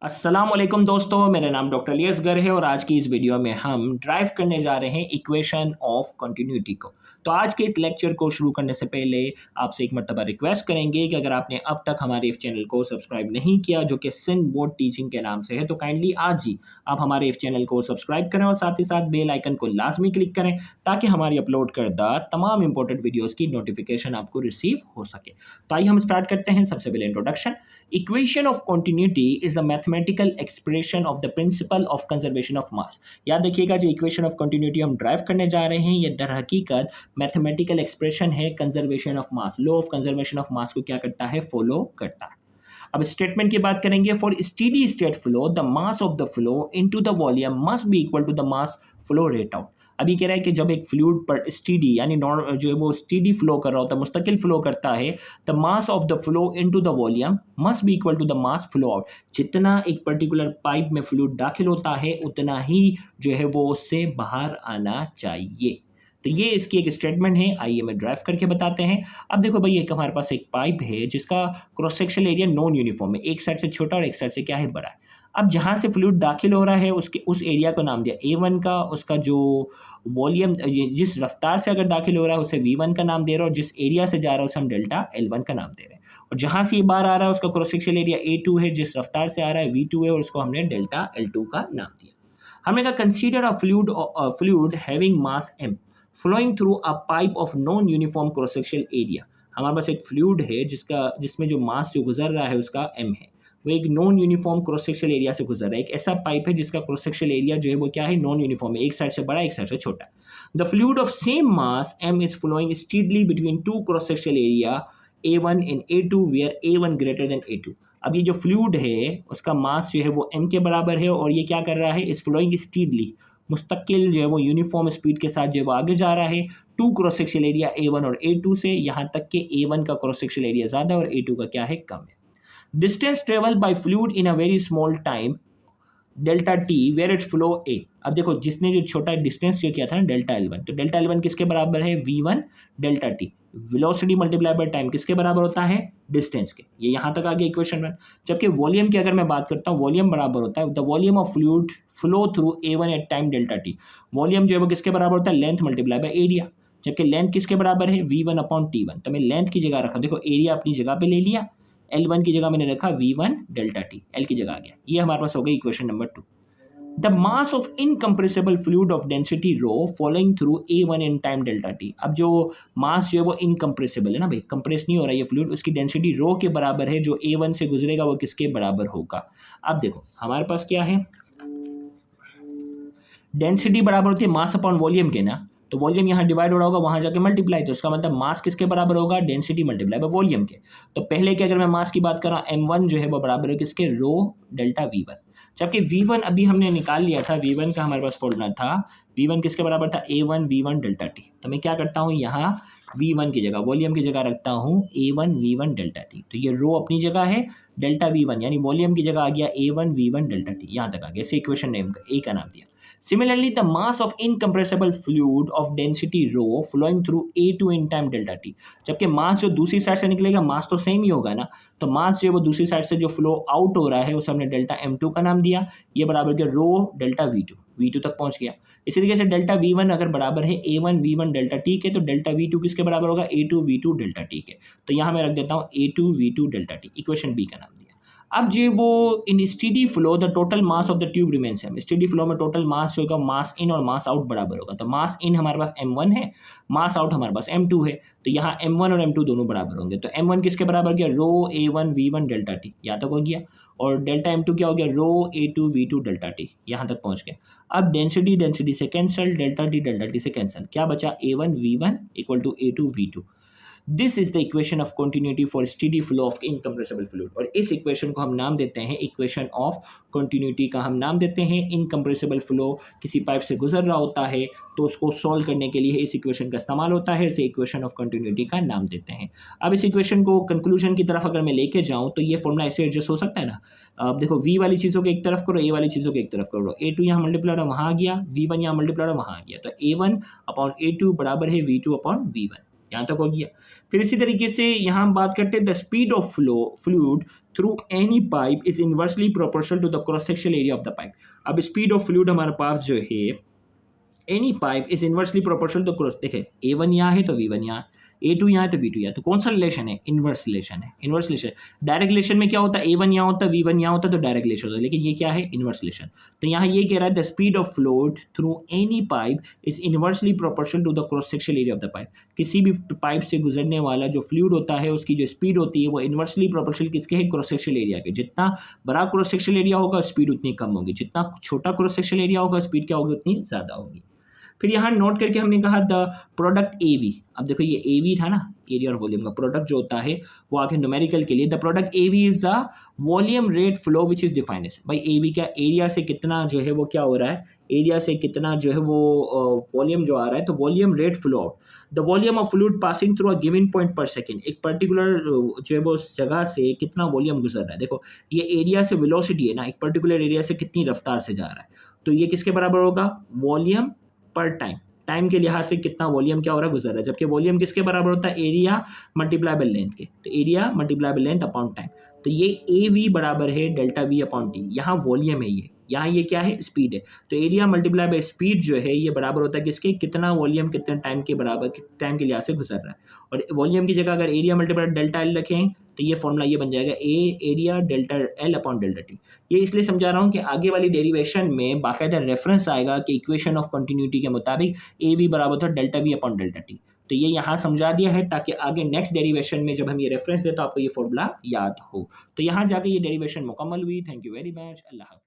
अस्सलाम वालेकुम दोस्तों, मेरा नाम डॉक्टर अली है और आज की इस वीडियो में हम ड्राइव करने जा रहे हैं इक्वेशन ऑफ कंटिन्यूटी को। तो आज के इस लेक्चर को शुरू करने से पहले आपसे एक मर्तबा रिक्वेस्ट करेंगे कि अगर आपने अब तक हमारे इस चैनल को सब्सक्राइब नहीं किया जो कि सिंध बोर्ड टीचिंग के नाम से है, तो काइंडली आज ही आप हमारे इस चैनल को सब्सक्राइब करें और साथ ही साथ बेल आइकन को लाजमी क्लिक करें ताकि हमारी अपलोड करदा तमाम इंपॉर्टेंट वीडियोज़ की नोटिफिकेशन आपको रिसीव हो सके। तो आइए हम स्टार्ट करते हैं। सबसे पहले introduction. Equation of continuity is a mathematical expression of the principle of conservation of mass. याद रखिएगा, जो इक्वेशन ऑफ कंटिन्यूटी हम ड्राइव करने जा रहे हैं, ये दर हकीकत मैथमेटिकल एक्सप्रेशन है conservation of mass. Law of conservation of mass को क्या करता है? फॉलो करता है। अब स्टेटमेंट की बात करेंगे। For steady state flow the mass of the flow into the volume must be equal to the mass flow rate out. अभी कह रहा है कि जब एक फ्लूइड पर स्टेडी यानी जो है वो स्टेडी फ्लो कर रहा होता है, मुस्तकिल फ्लो करता है, the mass of the flow into the volume must be equal to the mass flow out. जितना एक पर्टिकुलर पाइप में फ्लूइड दाखिल होता है उतना ही जो है वो उससे बाहर आना चाहिए। तो ये इसकी एक स्टेटमेंट है। आइए मैं ड्राइव करके बताते हैं। अब देखो भाई, एक हमारे पास एक पाइप है जिसका cross sectional area non uniform है, एक साइड से छोटा और एक साइड से क्या है, बड़ा है। अब जहाँ से फ्लूइड दाखिल हो रहा है उसके उस एरिया को नाम दिया A1 का, उसका जो वॉल्यूम जिस रफ्तार से अगर दाखिल हो रहा है उसे V1 का नाम दे रहा है और जिस एरिया से जा रहा है उसे हम डेल्टा L1 का नाम दे रहे हैं। और जहाँ से ये बाहर आ रहा है उसका क्रॉस सेक्शनल एरिया A2 है, जिस रफ्तार से आ रहा है V2 है और उसको हमने डेल्टा L2 का नाम दिया। हमने कहा consider a fluid having mass m flowing through a pipe of non uniform cross sectional area. हमारे पास एक फ्लूइड है जिसमें जो मास जो गुजर रहा है उसका m है, वो एक non uniform cross sectional area से गुजर रहा है। एक ऐसा पाइप है जिसका क्रॉस सेक्शनल एरिया जो है वो क्या है, नॉन यूनिफॉर्म है, एक साइड से बड़ा एक साइड से छोटा। The fluid of same mass m is flowing steadily between two cross sectional area A1 and A2 where A1 greater than A2। अब ये जो फ्लूइड है उसका मास जो है वो m के बराबर है और ये क्या कर रहा है, इस फ्लोइंग स्टीडली, मुस्तकिल जो है वो यूनिफॉर्म स्पीड के साथ जो है वो आगे जा रहा है to cross sectional area A1 और A2 से, यहाँ तक कि A1 का क्रॉस सेक्शनल एरिया ज़्यादा और A2 का क्या है, कम है। Distance travel by fluid in a very small time delta T where it flow a. अब देखो, जिसने जो छोटा डिस्टेंस जो किया था ना डेल्टा L1, तो डेल्टा L1 किसके बराबर है, V1 delta T. Velocity multiply by time किसके बराबर होता है, डिस्टेंस के। ये यहाँ तक आ गया इक्वेशन में। जबकि वॉल्यूम की अगर मैं बात करता हूँ, वॉल्यूम बराबर होता है the volume of fluid flow through A1 at time delta t. Volume जो है वो किसके बराबर होता है, लेंथ मल्टीप्लाई बाय एरिया। जबकि लेंथ किसके बराबर है, V1 अपॉन T1। तो मैं लेंथ की जगह रखा, देखो एरिया अपनी जगह पे ले लिया, L1 की जगह मैंने रखा V1 डेल्टा टी, L की जगह आ गया। ये हमारे पास हो गई equation number 2। The mass of incompressible fluid of density rho following through A1 in time delta T. अब जो मास जो है वो इनकम्प्रेसिबल है ना भाई, कंप्रेस नहीं हो रहा है ये फ्लूइड, उसकी डेंसिटी रो के बराबर है। जो A1 से गुजरेगा वो किसके बराबर होगा? अब देखो हमारे पास क्या है, डेंसिटी बराबर होती है मास अपॉन वॉल्यूम के ना, तो वॉल्यूम यहाँ डिवाइड हो रहा होगा, वहाँ जाके मल्टीप्लाई, तो इसका मतलब मास किसके बराबर होगा, डेंसिटी मल्टीप्लाई बाय वॉल्यूम के। तो पहले की अगर मैं मास की बात कर रहा हूँ, M1 जो है वो बराबर है किसके, रो डेल्टा V1। जबकि V1 अभी हमने निकाल लिया था, V1 का हमारे पास फॉर्मूला था, V1 किसके बराबर था, A1 V1 डेल्टा टी। तो मैं क्या करता हूँ, यहाँ V1 की जगह, वॉल्यूम की जगह रखता हूँ A1 V1 डेल्टा टी। तो ये रो अपनी जगह है, डेल्टा V1 यानी वॉल्यूम की जगह आ गया A1 V1 डेल्टा टी, यहाँ तक आ गया। इसे इक्वेशन नेम ए का नाम दिया। Similarly, the mass of incompressible fluid of density rho flowing through A2 in time delta t। जबकि मास जो दूसरी साइड से निकलेगा, मास तो सेम ही होगा ना, तो मास जो है वो दूसरी साइड से जो फ्लो आउट हो रहा है उसे हमने डेल्टा M2 का नाम दिया। ये बराबर के रो डेल्टा V2 तक पहुंच गया। इसी तरीके से डेल्टा V1 अगर बराबर है A1 V1 डेल्टा टी के, तो डेल्टा V2 किसके बराबर होगा, A2 V2 डेल्टा टी के। तो यहाँ मैं रख देता हूँ A2 V2 delta T, equation B का नाम दिया। अब जो वो in steady flow the total mass of the tube remains same. Steady flow में टोटल मास जो होगा, मास इन और मास आउट बराबर होगा। तो मास इन हमारे पास M1 है, मास आउट हमारे पास M2 है, तो यहाँ M1 और M2 दोनों बराबर होंगे। तो M1 किसके बराबर गया, रो A1 V1 डेल्टा टी, यहाँ तक हो गया। और डेल्टा M2 क्या हो गया, रो A2 V2 डेल्टा टी, यहाँ तक पहुँच गया। अब डेंसिटी से कैंसल, डेल्टा टी से कैंसल, क्या बचा, A1 V1 equal to A2 V2। This is the equation of continuity for steady flow of incompressible fluid. और इस इक्वेशन को हम नाम देते हैं इक्वेशन ऑफ कंटिन्यूटी का हम नाम देते हैं। इनकम्प्रेसिबल फ्लो किसी पाइप से गुजर रहा होता है तो उसको सॉल्व करने के लिए इस इक्वेशन का इस्तेमाल होता है, इसे इक्वेशन ऑफ कंटिन्यूटी का नाम देते हैं। अब इस इक्वेशन को कंक्लूजन की तरफ अगर मैं लेके जाऊँ तो ये फॉर्मूला ऐसे एडजस्ट हो सकता है ना। अब देखो, V वाली चीज़ों को एक तरफ करो, A वाली चीज़ों को एक तरफ करो। A2 यहाँ मल्टीप्लाई वहाँ आ गया, V1 यहाँ मल्टीप्लाई वहाँ आ गया। तो A1 अपॉन A2 बराबर है V2 अपॉन V1, यहाँ तक हो गया। फिर इसी तरीके से यहाँ हम बात करते हैं the speed of fluid through any pipe is inversely proportional to the cross sectional area of the pipe. अब स्पीड ऑफ फ्लूइड हमारे पास जो है any pipe is inversely proportional to cross, देखे A1 यहाँ है तो V1 यहाँ, A2 यहाँ है तो V2 यहाँ, तो कौन सा रिलेशन है? इनवर्स रिलेशन है। इनवर्स रिलेशन, डायरेक्ट रिलेशन में क्या होता है? A1 यहाँ होता है, V1 यहाँ होता है, तो डायरेक्ट रिलेशन होता है, लेकिन ये क्या है? Inverse relation. तो यहाँ ये कह रहा है the speed of fluid through any pipe is inversely proportional to the cross sectional area of the pipe. किसी भी पाइप से गुजरने वाला जो फ्लूइड होता है उसकी जो स्पीड होती है वो इनवर्सली प्रोपोर्शनल किसके है? क्रॉस सेक्शनल एरिया के। जितना बड़ा क्रॉस सेक्शनल एरिया होगा स्पीड उतनी कम होगी, जितना छोटा क्रॉस सेक्शनल एरिया होगा स्पीड क्या होगी? उतनी ज़्यादा होगी। फिर यहाँ नोट करके हमने कहा द प्रोडक्ट AV। अब देखो ये AV था ना, एरिया और वॉल्यूम का प्रोडक्ट जो होता है वो आगे न्यूमेरिकल के लिए the product AV is the volume rate flow which is defined as. भाई AV क्या? एरिया से कितना जो है वो क्या हो रहा है? एरिया से कितना जो है वो वॉल्यूम जो आ रहा है, तो volume rate flow out the volume of fluid passing through a given point पर सेकेंड। एक पर्टिकुलर जो है वो उस जगह से कितना वॉल्यूम गुजर रहा है। देखो ये एरिया से वेलोसिटी है ना, एक पर्टिकुलर एरिया से कितनी रफ्तार से जा रहा है, तो ये किसके बराबर होगा? वॉल्यूम पर टाइम। टाइम के लिहाज से कितना वॉल्यूम क्या हो रहा है? गुजर रहा है। जबकि वॉल्यूम किसके बराबर होता है? एरिया मल्टीप्लाई बाय लेंथ के, तो area multiply by length upon time. तो ये AV बराबर है डेल्टा V अपॉन T। यहाँ वॉल्यूम है ये, यहाँ ये क्या है? स्पीड है। तो एरिया मल्टीप्लाई बाय स्पीड जो है ये बराबर होता है किसके? कितना वॉल्यूम कितने टाइम के बराबर, टाइम के लिहाज से गुजर रहा है। और वॉल्यूम की जगह अगर एरिया मल्टीप्लाई डेल्टा L रखें तो ये फॉर्मूला ये बन जाएगा A area delta L upon delta T। ये इसलिए समझा रहा हूँ कि आगे वाली डेरिवेशन में बाकायदा रेफरेंस आएगा कि इक्वेशन ऑफ कंटिन्यूटी के मुताबिक AV बराबर था delta V upon delta T। तो ये यहाँ समझा दिया है ताकि आगे नेक्स्ट डेरिवेशन में जब हम ये रेफरेंस दें तो आपको ये फॉर्मूला याद हो। तो यहाँ जाके ये डेरिवेशन मुकम्मल हुई। Thank you very much. अल्लाह हाफ़िज़।